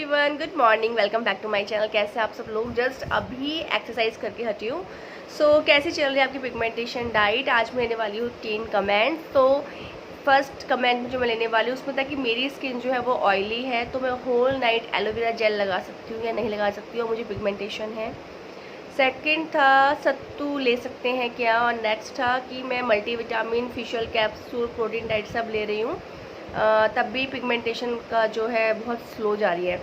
Everyone, good morning, welcome back to my channel. कैसे आप सब लोग? जस्ट अभी एक्सरसाइज करके हटी हूँ। कैसे चल रही है आपकी पिगमेंटेशन डाइट? आज मैं लेने वाली हूँ 3 कमेंट। तो फर्स्ट कमेंट जो मैं लेने वाली हूँ उसमें था कि मेरी स्किन जो है वो ऑयली है, तो मैं होल नाइट एलोवेरा जेल लगा सकती हूँ या नहीं लगा सकती हूँ, मुझे पिगमेंटेशन है। सेकंड था सत्तू ले सकते हैं क्या, और नेक्स्ट था कि मैं multivitamin, fiscal capsule, protein diet सब ले रही हूँ, तब भी पिगमेंटेशन का जो है बहुत स्लो जा रही है।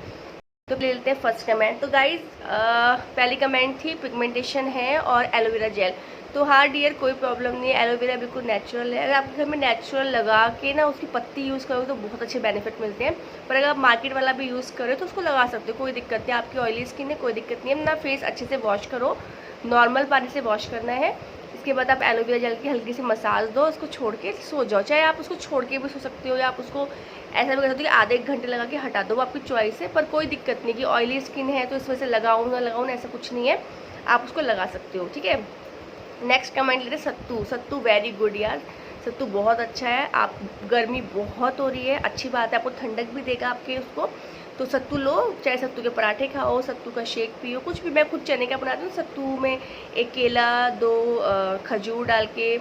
तो ले लेते हैं फर्स्ट कमेंट। तो गाइज पहली कमेंट थी पिगमेंटेशन है और एलोवेरा जेल। तो हाँ डियर, कोई प्रॉब्लम नहीं है, एलोवेरा बिल्कुल नेचुरल है। अगर आप घर में नेचुरल लगा के ना उसकी पत्ती यूज़ करोगे तो बहुत अच्छे बेनिफिट मिलते हैं। पर अगर आप मार्केट वाला भी यूज़ करो तो उसको लगा सकते हो, कोई दिक्कत नहीं। आपकी ऑयली स्किन है, कोई दिक्कत नहीं है। अपना फेस अच्छे से वॉश करो, नॉर्मल पानी से वॉश करना है। इसके बाद आप एलोवेरा जेल की हल्की सी मसाज दो, उसको छोड़ के सो जाओ। चाहे आप उसको छोड़ के भी सो सकते हो या आप उसको ऐसा भी कर सकते हो कि आधे एक घंटे लगा के हटा दो, वो आपकी चॉइस है। पर कोई दिक्कत नहीं कि ऑयली स्किन है तो इस वजह से लगाऊँ ना लगाऊँ, ऐसा कुछ नहीं है, आप उसको लगा सकते हो, ठीक है। नेक्स्ट कमेंट लेते सत्तू। सत्तू वेरी गुड यार, सत्तू बहुत अच्छा है। आप गर्मी बहुत हो रही है, अच्छी बात है, आपको ठंडक भी देगा आपके उसको। तो सत्तू लो, चाहे सत्तू के पराठे खाओ, सत्तू का शेक पियो, कुछ भी। मैं खुद चने का बनाती हूँ, सत्तू में एक केला, 2 खजूर डाल के,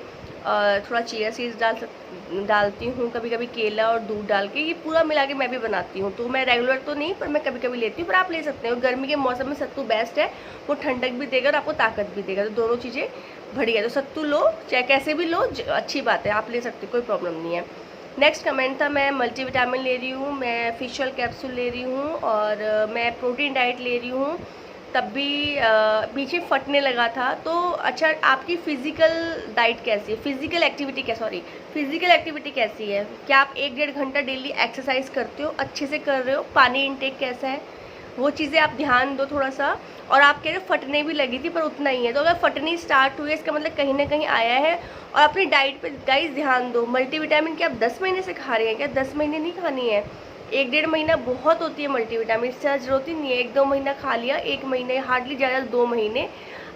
थोड़ा चिया सीड्स डालती हूँ, कभी कभी केला और दूध डाल के, ये पूरा मिला के मैं भी बनाती हूँ। तो मैं रेगुलर तो नहीं, पर मैं कभी कभी लेती हूँ, पर आप ले सकते हो। गर्मी के मौसम में सत्तू बेस्ट है, वो ठंडक भी देगा और आपको ताकत भी देगा, तो दोनों चीज़ें बढ़िया। तो सत्तू लो, चाहे कैसे भी लो, अच्छी बात है, आप ले सकते हो, कोई प्रॉब्लम नहीं है। नेक्स्ट कमेंट था मैं मल्टीविटामिन ले रही हूँ, मैं फिशियल कैप्सूल ले रही हूँ और मैं प्रोटीन डाइट ले रही हूँ, तब भी पीछे फटने लगा था। तो अच्छा, आपकी फिजिकल डाइट कैसी है, फिजिकल एक्टिविटी फिजिकल एक्टिविटी कैसी है? क्या आप 1-1.5 घंटा डेली एक्सरसाइज करते हो, अच्छे से कर रहे हो? पानी इनटेक कैसा है, वो चीज़ें आप ध्यान दो थोड़ा सा। और आप कह रहे हो फटने भी लगी थी, पर उतना ही है। तो अगर फटनी स्टार्ट हुई है इसका मतलब कहीं ना कहीं आया है। और अपनी डाइट पे गाइस ध्यान दो। मल्टीविटामिन क्या आप 10 महीने से खा रहे हैं क्या? 10 महीने नहीं खानी है, 1-1.5 महीना बहुत होती है मल्टीविटामिन, इससे जरूरत ही नहीं है 1-2 महीना खा लिया, 1 महीने, हार्डली ज़्यादा 2 महीने।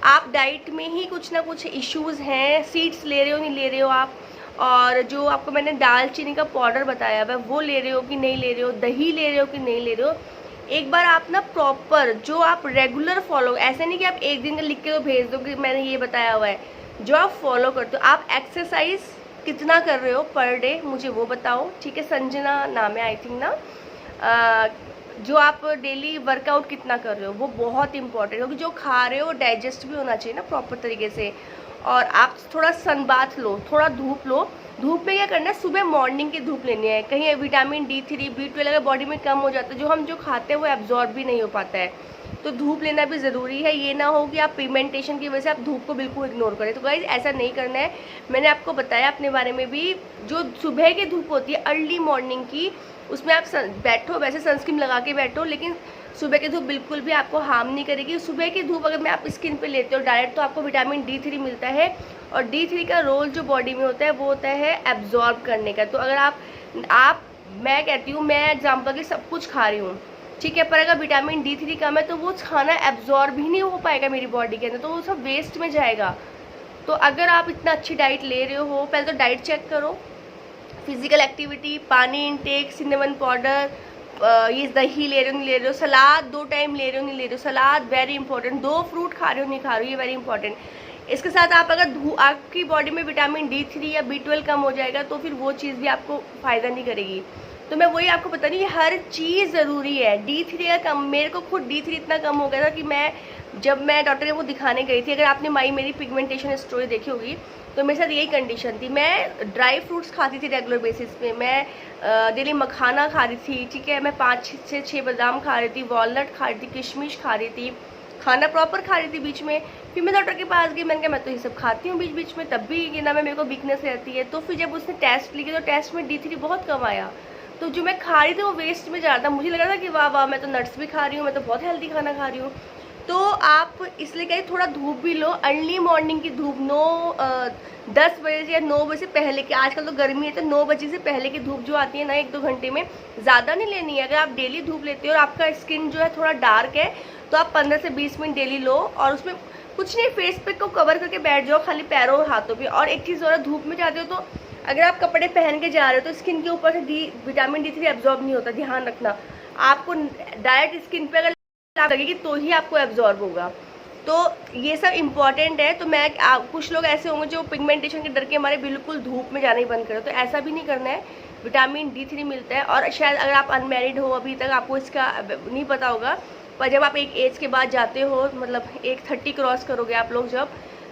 आप डाइट में ही कुछ ना कुछ इश्यूज़ हैं, सीड्स ले रहे हो नहीं ले रहे हो आप, और जो आपको मैंने दालचीनी का पाउडर बताया हुआ है वो ले रहे हो कि नहीं ले रहे हो, दही ले रहे हो कि नहीं ले रहे हो। एक बार आप ना प्रॉपर जो आप रेगुलर फॉलो, ऐसे नहीं कि आप एक दिन का लिख के तो भेज दो कि मैंने ये बताया हुआ है, जो आप फॉलो करते हो। आप एक्सरसाइज कितना कर रहे हो पर डे, मुझे वो बताओ, ठीक है। संजना नाम है आई थिंक ना। जो आप डेली वर्कआउट कितना कर रहे हो वो बहुत इंपॉर्टेंट है, क्योंकि जो खा रहे हो डाइजेस्ट भी होना चाहिए ना प्रॉपर तरीके से। और आप थोड़ा सन बाथ लो, थोड़ा धूप लो। धूप में क्या करना है, सुबह मॉर्निंग की धूप लेनी है। कहीं विटामिन D3, B12 अगर बॉडी में कम हो जाता है, जो खाते हैं वो एब्जॉर्ब भी नहीं हो पाता है, तो धूप लेना भी ज़रूरी है। ये ना हो कि आप पिगमेंटेशन की वजह से आप धूप को बिल्कुल इग्नोर करें। तो गाइज ऐसा नहीं करना है। मैंने आपको बताया अपने बारे में भी, जो सुबह की धूप होती है अर्ली मॉर्निंग की, उसमें आप बैठो, वैसे सनस्क्रीन लगा के बैठो, लेकिन सुबह की धूप बिल्कुल भी आपको हार्म नहीं करेगी। सुबह की धूप अगर मैं आप स्किन पे लेते हो डायरेक्ट, तो आपको विटामिन D3 मिलता है, और D3 का रोल जो बॉडी में होता है वो होता है एब्जॉर्ब करने का। तो अगर आप मैं कहती हूँ, मैं एग्जाम्पल के सब कुछ खा रही हूँ, ठीक है, पर अगर विटामिन D3 कम है तो वो खाना एब्जॉर्ब ही नहीं हो पाएगा मेरी बॉडी के अंदर, तो वो सब वेस्ट में जाएगा। तो अगर आप इतना अच्छी डाइट ले रहे हो, पहले तो डाइट चेक करो, फिजिकल एक्टिविटी, पानी इनटेक, सिनेमन पाउडर, ये दही ले रहे हो नहीं ले रहे हो, सलाद 2 टाइम ले रहे हो नहीं ले रहे हो, सलाद वेरी इंपॉर्टेंट, 2 फ्रूट खा रहे हो नहीं खा रहे हो, ये वेरी इंपॉर्टेंट। इसके साथ आप अगर आपकी बॉडी में विटामिन D3 या B12 कम हो जाएगा तो फिर वो चीज़ भी आपको फ़ायदा नहीं करेगी। तो मैं वही आपको बता रही हूँ, हर चीज़ ज़रूरी है। D3 अगर कम, मेरे को खुद D3 इतना कम हो गया था कि जब मैं डॉक्टर को दिखाने गई थी, अगर आपने मेरी पिगमेंटेशन स्टोरी देखी होगी, तो मेरे साथ यही कंडीशन थी। मैं ड्राई फ्रूट्स खाती थी रेगुलर बेसिस पे, मैं डेली मखाना खा रही थी, ठीक है, मैं 5 से 6 बादाम खा रही थी, वॉलनट खा रही थी, किशमिश खा रही थी, खाना प्रॉपर खा रही थी बीच में। फिर मैं डॉक्टर के पास गई, मैंने कहा मैं तो ये सब खाती हूँ बीच बीच में, तब भी ये ना मेरे को वीकनेस रहती है। तो फिर जब उसने टेस्ट लिया तो टेस्ट में D3 बहुत कम आया, तो जो मैं खा रही थी वो वेस्ट में जा रहा था। मुझे लगा था कि वाह वाह, मैं तो नट्स भी खा रही हूँ, मैं तो बहुत हेल्दी खाना खा रही हूँ। तो आप इसलिए कहीं थोड़ा धूप भी लो, अर्ली मॉर्निंग की धूप, 10 बजे से या 9 बजे से पहले की, आजकल तो गर्मी है तो 9 बजे से पहले की धूप जो आती है ना 1-2 घंटे में, ज़्यादा नहीं लेनी है। अगर आप डेली धूप लेते हो और आपका स्किन जो है थोड़ा डार्क है, तो आप 15 से 20 मिनट डेली लो, और उसमें कुछ नहीं, फेस पे को कवर करके बैठ जाओ, खाली पैरों और हाथों पे। और एक चीज़ और, धूप में जाते हो तो अगर आप कपड़े पहन के जा रहे हो तो स्किन के ऊपर से विटामिन D3 एब्जॉर्ब नहीं होता, ध्यान रखना। आपको डायरेक्ट स्किन पे अगर लगेगी तो ही आपको एब्जॉर्ब होगा। तो ये सब इम्पॉर्टेंट है। तो मैं कुछ लोग ऐसे होंगे जो पिगमेंटेशन के डर के हमारे बिल्कुल धूप में जाना ही बंद करो, तो ऐसा भी नहीं करना है। विटामिन D3 मिलता है। और शायद अगर आप अनमैरिड हो अभी तक, आपको इसका नहीं पता होगा, पर जब आप एक एज के बाद जाते हो, मतलब एक 30 क्रॉस करोगे आप लोग जब,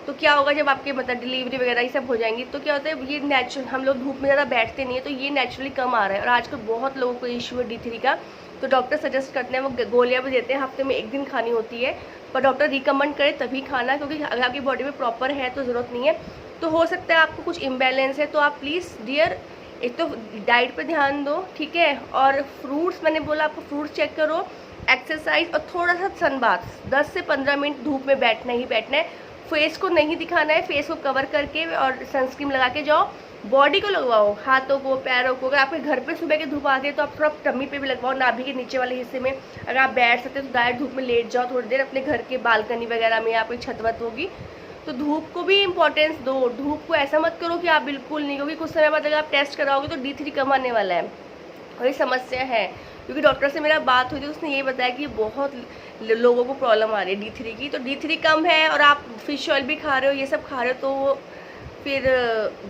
तो क्या होगा जब आपके मतलब डिलीवरी वगैरह ये सब हो जाएंगी, तो क्या होता है ये नेचुरल, हम लोग धूप में ज़्यादा बैठते नहीं है, तो ये नेचुरली कम आ रहा है। और आजकल बहुत लोगों को इशू है D3 का, तो डॉक्टर सजेस्ट करते हैं, वो गोलियाँ भी देते हैं, हफ्ते में 1 दिन खानी होती है, पर डॉक्टर रिकमेंड करे तभी खाना, क्योंकि अगर आपकी बॉडी में प्रॉपर है तो ज़रूरत नहीं है। तो हो सकता है आपको कुछ इम्बैलेंस है, तो आप प्लीज़ डियर एक तो डाइट पे ध्यान दो, ठीक है। और फ्रूट्स, मैंने बोला आपको फ्रूट्स चेक करो, एक्सरसाइज और थोड़ा सा सनबाथ, 10 से 15 मिनट धूप में बैठना ही बैठना है। फेस को नहीं दिखाना है, फेस को कवर करके और सनस्क्रीन लगा के जाओ। बॉडी को लगवाओ, हाथों को, पैरों को। अगर आपके घर पे सुबह के धूप आती है तो आप थोड़ा टम्मी पे भी लगवाओ, नाभि के नीचे वाले हिस्से में। अगर आप बैठ सकते हो तो डायरेक्ट धूप में लेट जाओ थोड़ी देर, अपने घर के बालकनी वगैरह में, या कोई छत वत होगी तो धूप को भी इम्पोर्टेंस दो। धूप को ऐसा मत करो कि आप बिल्कुल नहीं, क्योंकि कुछ समय बाद अगर आप टेस्ट कराओगे तो D3 कम आने वाला है, वही समस्या है। क्योंकि डॉक्टर से मेरा बात हुई थी, उसने ये बताया कि बहुत लोगों को प्रॉब्लम आ रही है D3 की। तो D3 कम है और आप फिश ऑयल भी खा रहे हो, ये सब खा रहे हो, तो फिर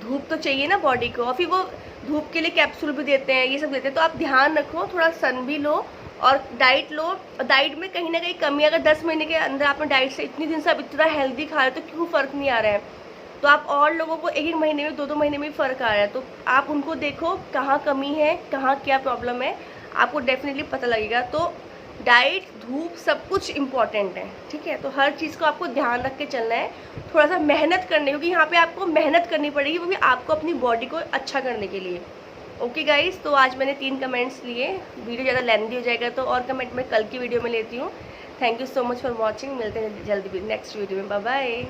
धूप तो चाहिए ना बॉडी को। और फिर वो धूप के लिए कैप्सूल भी देते हैं, ये सब देते हैं। तो आप ध्यान रखो, थोड़ा सन भी लो और डाइट लो। डाइट में कहीं ना कहीं कमी, अगर 10 महीने के अंदर आपने डाइट से इतनी दिन से आप इतना हेल्दी खा रहे हो, तो क्यों फ़र्क नहीं आ रहा है। तो आप और लोगों को 1-1 महीने में, 2-2 महीने में फ़र्क आ रहा है, तो आप उनको देखो कहाँ कमी है, कहाँ क्या प्रॉब्लम है, आपको डेफिनेटली पता लगेगा। तो डाइट, धूप, सब कुछ इम्पॉर्टेंट है, ठीक है। तो हर चीज़ को आपको ध्यान रख के चलना है, थोड़ा सा मेहनत करनी, क्योंकि यहाँ पे आपको मेहनत करनी पड़ेगी, क्योंकि आपको अपनी बॉडी को अच्छा करने के लिए। ओके गाइस, तो आज मैंने 3 कमेंट्स लिए, वीडियो ज़्यादा लेंथी हो जाएगा तो और कमेंट मैं कल की वीडियो में लेती हूँ। Thank you so much for watching. मिलते हैं जल्दी भी नेक्स्ट वीडियो में। Bye bye.